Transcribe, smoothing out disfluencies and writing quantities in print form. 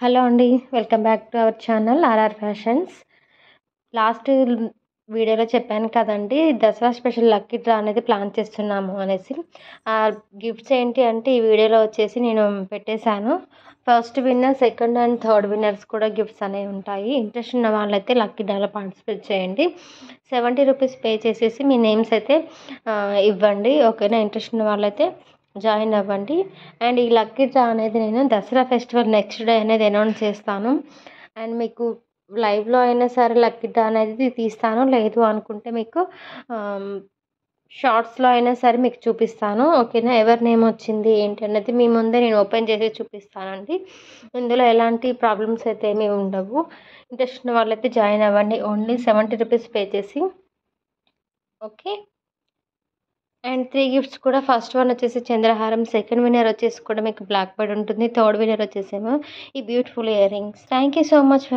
Hello అండి. Welcome back to our channel RR fashions. Last వీడియోలో చెప్పాను కదండీ! దసరా స్పెషల్ లక్కీ డ్రా అనేది ప్లాన్ చేస్తున్నాము అనేసి. గిఫ్ట్స్ ఏంటి అంటే ఈ వీడియోలో వచ్చేసి నేను పెట్టేశాను. First winner, second and third winners కూడా గిఫ్ట్స్ అనేవి ఉంటాయి. ఇంట్రెస్ట్ ఉన్న వాళ్ళైతే లక్కీ డ్రాలో పార్టిసిపేట్ చేయండి. 70 రూపీస్ పే చేసేసి మీ నేమ్స్ అయితే ఇవ్వండి. ఓకేనా? ఇంట్రెస్ట్ ఉన్న వాళ్ళైతే జాయిన్ అవ్వండి. అండ్ ఈ లక్కీ డ్రా అనేది నేను దసరా ఫెస్టివల్ నెక్స్ట్ డే అనేది అనౌన్స్ చేస్తాను. అండ్ మీకు లైవ్లో అయినా సరే లక్కీ డ్రా అనేది తీస్తాను. లేదు అనుకుంటే మీకు షార్ట్స్లో అయినా సరే మీకు చూపిస్తాను. ఓకేనా? ఎవరి నేమ్ వచ్చింది ఏంటి అన్నది మీ ముందే నేను ఓపెన్ చేసి చూపిస్తానండి. ఇందులో ఎలాంటి ప్రాబ్లమ్స్ అయితే ఏమీ ఉండవు. ఇంట్రెస్ట్ ఉన్న వాళ్ళైతే జాయిన్ అవ్వండి. ఓన్లీ 70 రూపీస్ పే చేసి. ఓకే. అండ్ 3 గిఫ్ట్స్ కూడా ఫస్ట్ వన్ వచ్చేసి చంద్రహారం, సెకండ్ విన్నర్ వచ్చేసి కూడా మీకు బ్లాక్ బర్డ్ ఉంటుంది, థర్డ్ విన్నర్ వచ్చేసేమో ఈ beautiful ear rings. Thank you so much.